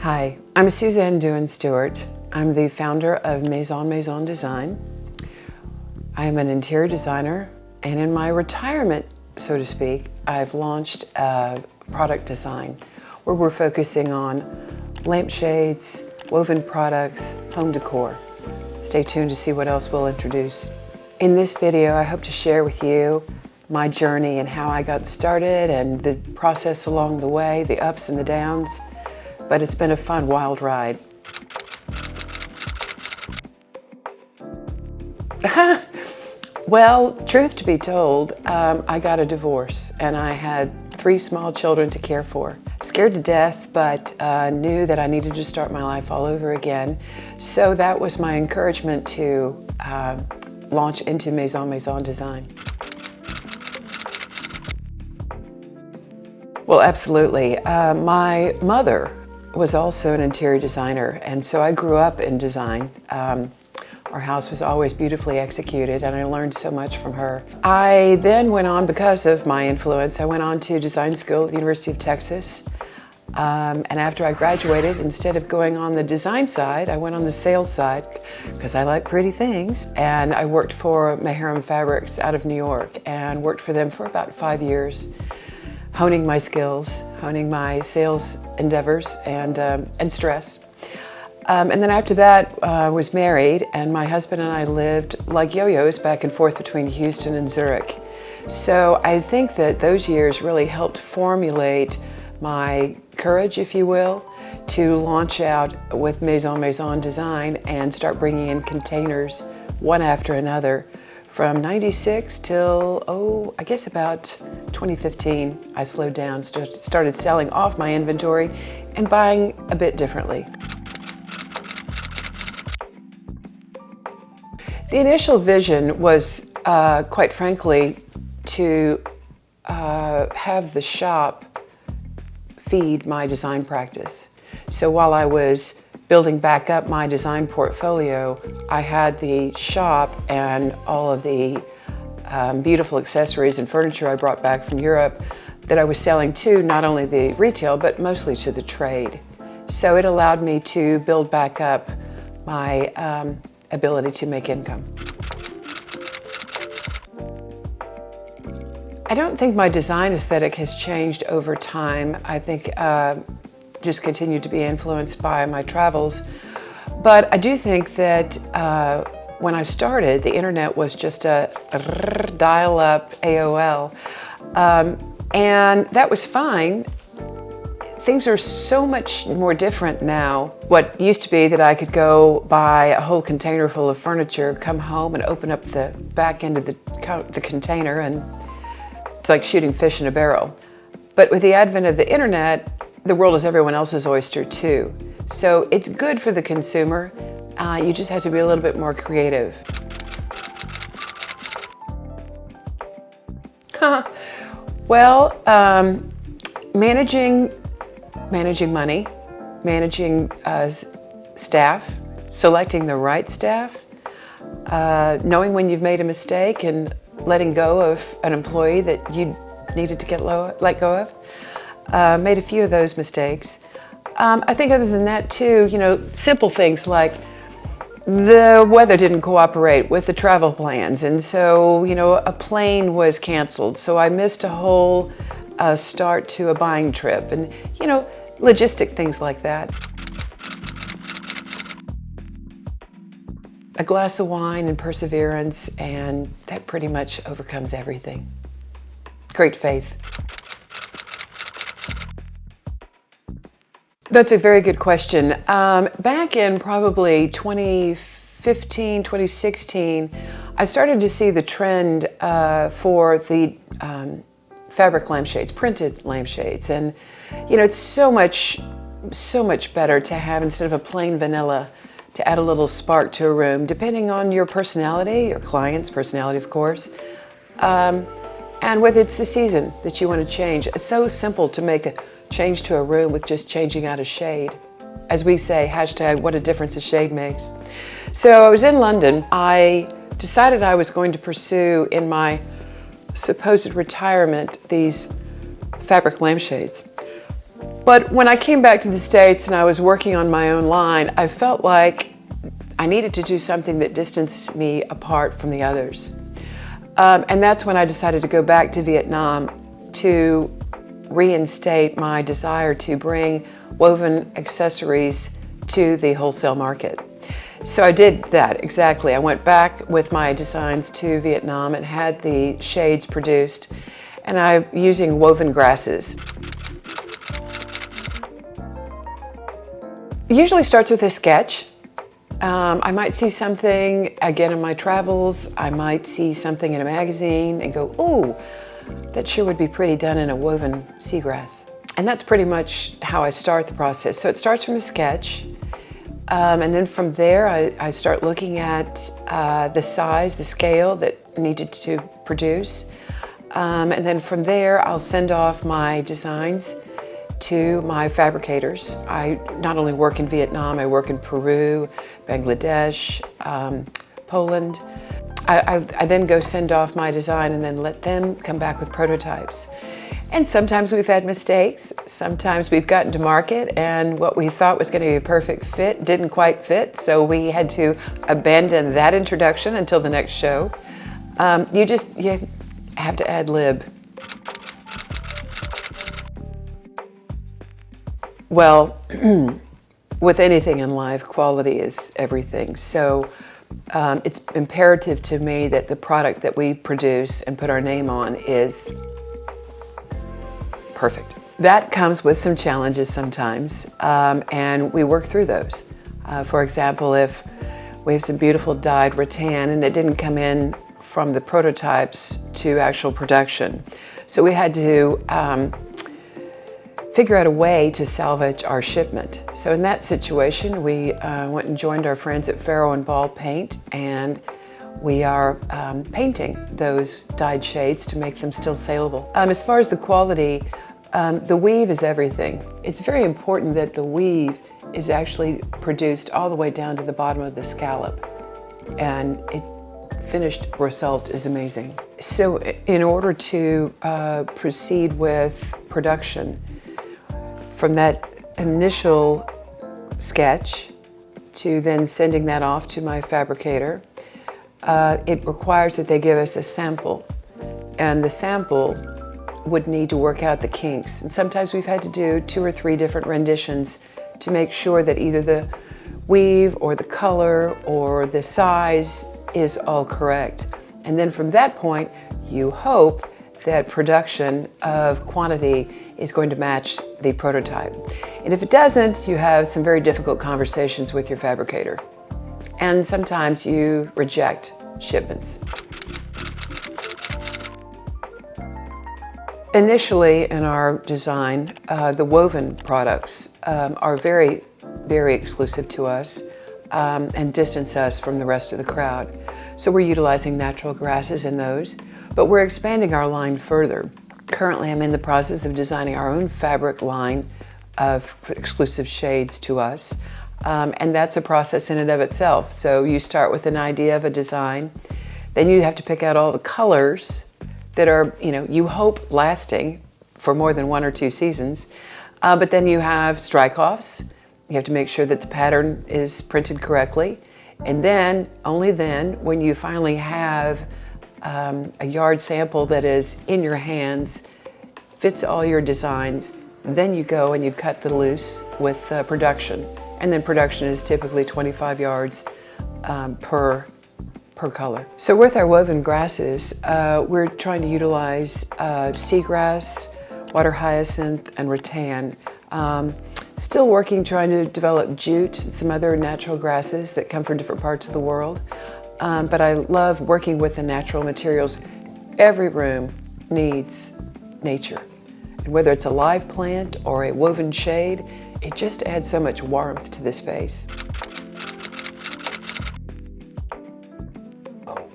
Hi, I'm Suzanne Duin Stewart. I'm the founder of Maison Maison Design. I am an interior designer, and in my retirement, so to speak, I've launched a product design where we're focusing on lampshades, woven products, home decor. Stay tuned to see what else we'll introduce. In this video, I hope to share with you my journey and how I got started and the process along the way, the ups and the downs. But it's been a fun, wild ride. Well, truth to be told, I got a divorce and I had 3 small children to care for. Scared to death, but knew that I needed to start my life all over again. So that was my encouragement to launch into Maison Maison Design. Well, absolutely. My mother was also an interior designer, and so I grew up in design. Our house was always beautifully executed, and I learned so much from her. I then went on, because of my influence, I went on to design school at the University of Texas. And after I graduated, instead of going on the design side, I went on the sales side because I like pretty things. And I worked for Maharam Fabrics out of New York and worked for them for about 5 years, honing my skills, honing my sales endeavors and stress. And then after that, I was married, and my husband and I lived like yo-yos back and forth between Houston and Zurich. So I think that those years really helped formulate my courage, if you will, to launch out with Maison Maison Design and start bringing in containers one after another. From 96 till, I guess about 2015, I slowed down, started selling off my inventory and buying a bit differently. The initial vision was, quite frankly, to have the shop feed my design practice. So while I was building back up my design portfolio, I had the shop and all of the beautiful accessories and furniture I brought back from Europe that I was selling to not only the retail, but mostly to the trade. So it allowed me to build back up my ability to make income. I don't think my design aesthetic has changed over time. I think just continued to be influenced by my travels. But I do think that when I started, the internet was just a dial-up AOL. And that was fine. Things are so much more different now. What used to be that I could go buy a whole container full of furniture, come home and open up the back end of the container, and it's like shooting fish in a barrel. But with the advent of the internet, the world is everyone else's oyster too. So it's good for the consumer. You just have to be a little bit more creative. Well, managing money, managing staff, selecting the right staff, knowing when you've made a mistake and letting go of an employee that you needed to let go of. Made a few of those mistakes. I think other than that too, simple things like the weather didn't cooperate with the travel plans, and so, a plane was canceled, so I missed a whole start to a buying trip, and, logistic things like that. A glass of wine and perseverance, and that pretty much overcomes everything. Great faith. That's a very good question. Back in probably 2015, 2016, I started to see the trend for the fabric lampshades, printed lampshades. And, it's so much better to have, instead of a plain vanilla, to add a little spark to a room, depending on your personality, your client's personality, of course. And whether it's the season that you want to change. It's so simple to make a change to a room with just changing out a shade. As we say, hashtag what a difference a shade makes. So I was in London. I decided I was going to pursue, in my supposed retirement, these fabric lampshades. But when I came back to the States and I was working on my own line, I felt like I needed to do something that distanced me apart from the others. And that's when I decided to go back to Vietnam to reinstate my desire to bring woven accessories to the wholesale market. So I did that, exactly. I went back with my designs to Vietnam and had the shades produced, and I'm using woven grasses. It usually starts with a sketch. I might see something, again, in my travels. I might see something in a magazine and go, ooh, that sure would be pretty done in a woven seagrass. And that's pretty much how I start the process. So it starts from a sketch, and then from there I start looking at the size, the scale that needed to produce. And then from there I'll send off my designs to my fabricators. I not only work in Vietnam, I work in Peru, Bangladesh, Poland. I then go send off my design and then let them come back with prototypes. And sometimes we've had mistakes. Sometimes we've gotten to market and what we thought was going to be a perfect fit didn't quite fit, so we had to abandon that introduction until the next show. You have to ad lib. Well, with anything in life, quality is everything. So it's imperative to me that the product that we produce and put our name on is perfect. That comes with some challenges sometimes, and we work through those. For example, if we have some beautiful dyed rattan and it didn't come in from the prototypes to actual production, so we had to figure out a way to salvage our shipment. So in that situation, we went and joined our friends at Faro and Ball Paint, and we are painting those dyed shades to make them still saleable. As far as the quality, the weave is everything. It's very important that the weave is actually produced all the way down to the bottom of the scallop, and it finished result is amazing. So in order to proceed with production, from that initial sketch to then sending that off to my fabricator, it requires that they give us a sample, and the sample would need to work out the kinks. And sometimes we've had to do 2 or 3 different renditions to make sure that either the weave or the color or the size is all correct. And then from that point, you hope that production of quantity is going to match the prototype. And if it doesn't, you have some very difficult conversations with your fabricator. And sometimes you reject shipments. Initially in our design, the woven products are very, very exclusive to us and distance us from the rest of the crowd. So we're utilizing natural grasses in those, but we're expanding our line further. Currently, I'm in the process of designing our own fabric line of exclusive shades to us, and that's a process in and of itself. So you start with an idea of a design, then you have to pick out all the colors that are, you hope lasting for more than 1 or 2 seasons, but then you have strike-offs. You have to make sure that the pattern is printed correctly, and then, only then, when you finally have a yard sample that is in your hands, fits all your designs, then you go and you cut the loose with production. And then production is typically 25 yards per color. So with our woven grasses, we're trying to utilize seagrass, water hyacinth, and rattan. Still working, trying to develop jute and some other natural grasses that come from different parts of the world. But I love working with the natural materials. Every room needs nature. And whether it's a live plant or a woven shade, it just adds so much warmth to the space.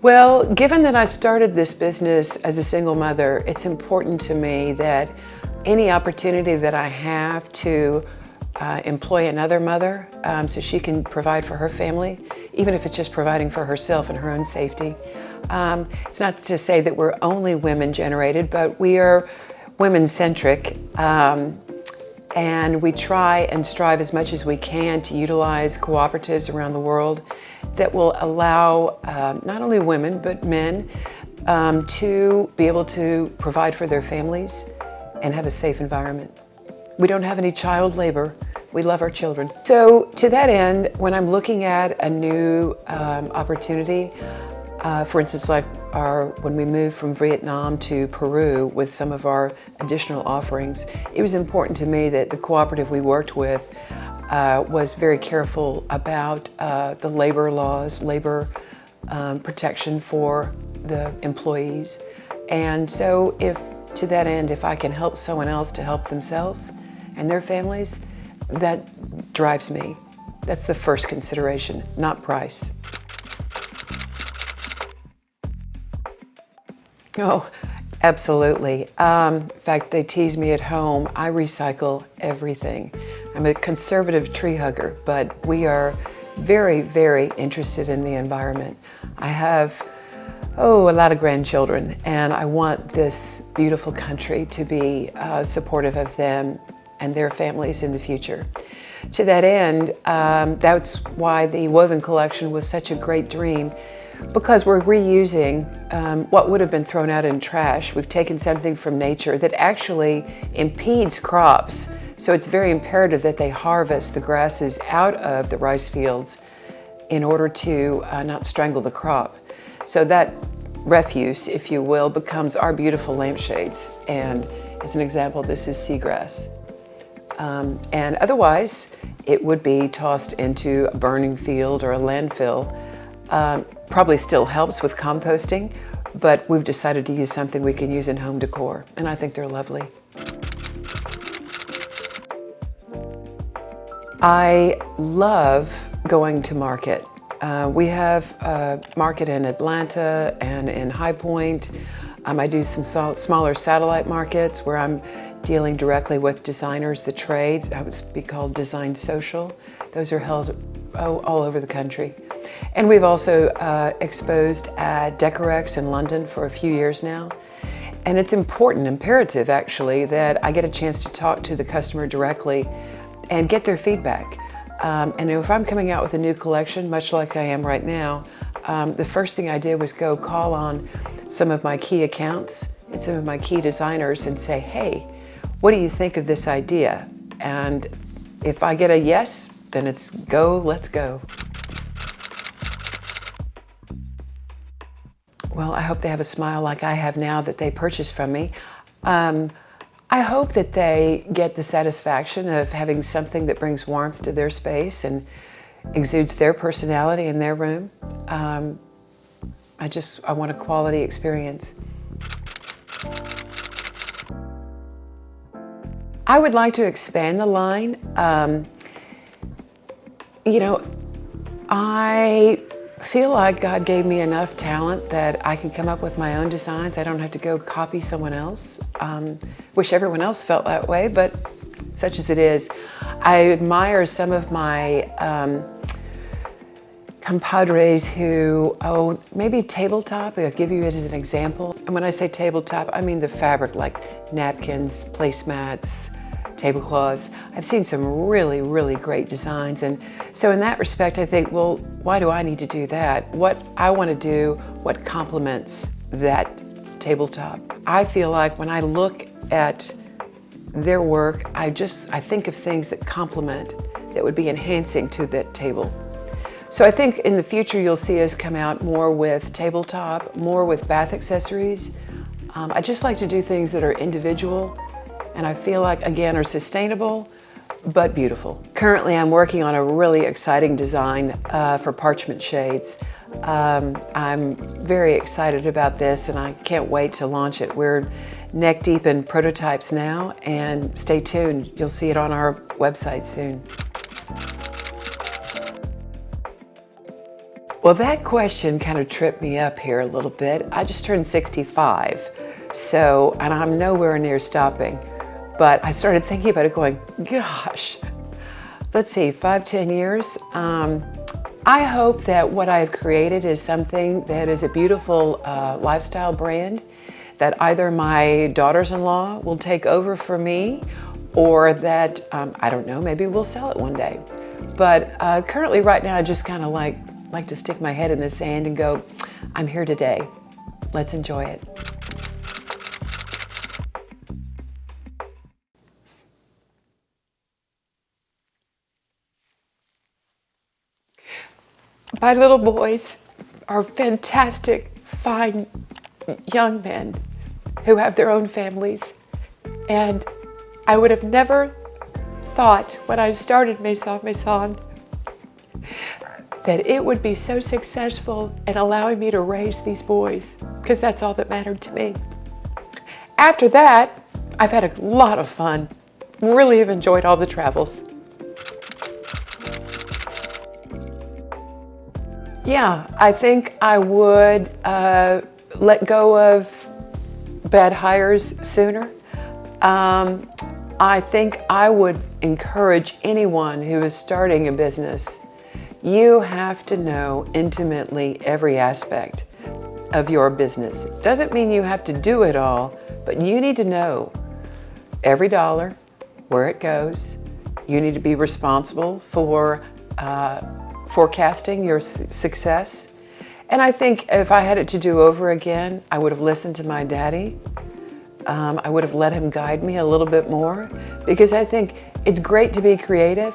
Well, given that I started this business as a single mother, it's important to me that any opportunity that I have to employ another mother so she can provide for her family, even if it's just providing for herself and her own safety. It's not to say that we're only women generated, but we are women centric. And we try and strive as much as we can to utilize cooperatives around the world that will allow not only women but men to be able to provide for their families and have a safe environment. We don't have any child labor. We love our children. So to that end, when I'm looking at a new opportunity, for instance, like when we moved from Vietnam to Peru with some of our additional offerings, it was important to me that the cooperative we worked with was very careful about the labor laws, labor protection for the employees. And so to that end, if I can help someone else to help themselves and their families, that drives me. That's the first consideration, not price. Oh, absolutely. In fact, they tease me at home. I recycle everything. I'm a conservative tree hugger, but we are very, very interested in the environment. I have, a lot of grandchildren, and I want this beautiful country to be supportive of them and their families in the future. To that end, that's why the woven collection was such a great dream, because we're reusing what would have been thrown out in trash. We've taken something from nature that actually impedes crops, so it's very imperative that they harvest the grasses out of the rice fields in order to not strangle the crop. So that refuse, if you will, becomes our beautiful lampshades. And as an example, this is seagrass. And otherwise, it would be tossed into a burning field or a landfill. Probably still helps with composting, but we've decided to use something we can use in home decor, and I think they're lovely. I love going to market. We have a market in Atlanta and in High Point. I do some smaller satellite markets where I'm dealing directly with designers, the trade. That would be called Design Social. Those are held all over the country. And we've also exposed at Decorex in London for a few years now. And it's imperative actually, that I get a chance to talk to the customer directly and get their feedback. And if I'm coming out with a new collection, much like I am right now, the first thing I did was go call on some of my key accounts and some of my key designers and say, hey, what do you think of this idea? And if I get a yes, then it's go, let's go. Well, I hope they have a smile like I have now that they purchased from me. I hope that they get the satisfaction of having something that brings warmth to their space and exudes their personality in their room. I want a quality experience. I would like to expand the line. I feel like God gave me enough talent that I can come up with my own designs. I don't have to go copy someone else. Wish everyone else felt that way, but such as it is. I admire some of my compadres who, maybe tabletop. I'll give you it as an example. And when I say tabletop, I mean the fabric, like napkins, placemats, tablecloths. I've seen some really, really great designs. And so in that respect, I think, well, why do I need to do that? What I want to do, what complements that tabletop? I feel like when I look at their work, I think of things that complement, that would be enhancing to that table. So I think in the future, you'll see us come out more with tabletop, more with bath accessories. I just like to do things that are individual, and I feel like, again, are sustainable, but beautiful. Currently, I'm working on a really exciting design for parchment shades. I'm very excited about this, and I can't wait to launch it. We're neck deep in prototypes now, and stay tuned. You'll see it on our website soon. Well, that question kind of tripped me up here a little bit. I just turned 65, and I'm nowhere near stopping. But I started thinking about it going, gosh, let's see, 5-10 years. I hope that what I've created is something that is a beautiful lifestyle brand that either my daughters-in-law will take over for me, or that, I don't know, maybe we'll sell it one day. But currently right now I just kind of like to stick my head in the sand and go, I'm here today. Let's enjoy it. My little boys are fantastic, fine young men who have their own families. And I would have never thought when I started Maison Maison that it would be so successful in allowing me to raise these boys, because that's all that mattered to me. After that, I've had a lot of fun. Really have enjoyed all the travels. Yeah, I think I would let go of bad hires sooner. I think I would encourage anyone who is starting a business, you have to know intimately every aspect of your business. Doesn't mean you have to do it all, but you need to know every dollar, where it goes. You need to be responsible for forecasting your success. And I think if I had it to do over again, I would have listened to my daddy. I would have let him guide me a little bit more, because I think it's great to be creative,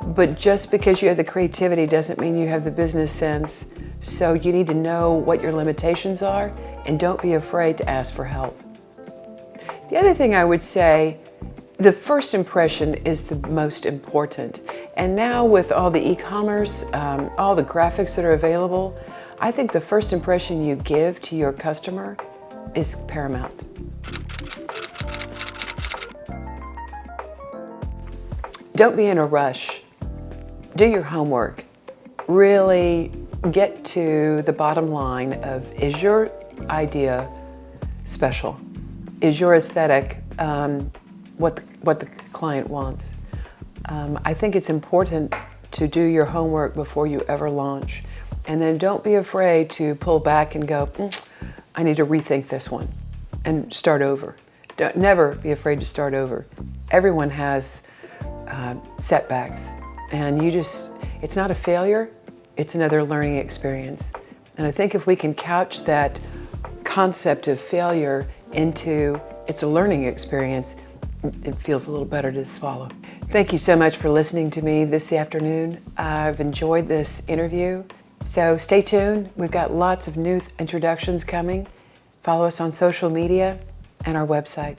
but just because you have the creativity doesn't mean you have the business sense. So you need to know what your limitations are and don't be afraid to ask for help. The other thing I would say, the first impression is the most important. And now with all the e-commerce, all the graphics that are available, I think the first impression you give to your customer is paramount. Don't be in a rush. Do your homework. Really get to the bottom line of, is your idea special? Is your aesthetic what the client wants? I think it's important to do your homework before you ever launch. And then don't be afraid to pull back and go, I need to rethink this one and start over. Never be afraid to start over. Everyone has setbacks, and it's not a failure, it's another learning experience. And I think if we can couch that concept of failure into it's a learning experience, it feels a little better to swallow. Thank you so much for listening to me this afternoon. I've enjoyed this interview. So stay tuned. We've got lots of new introductions coming. Follow us on social media and our website.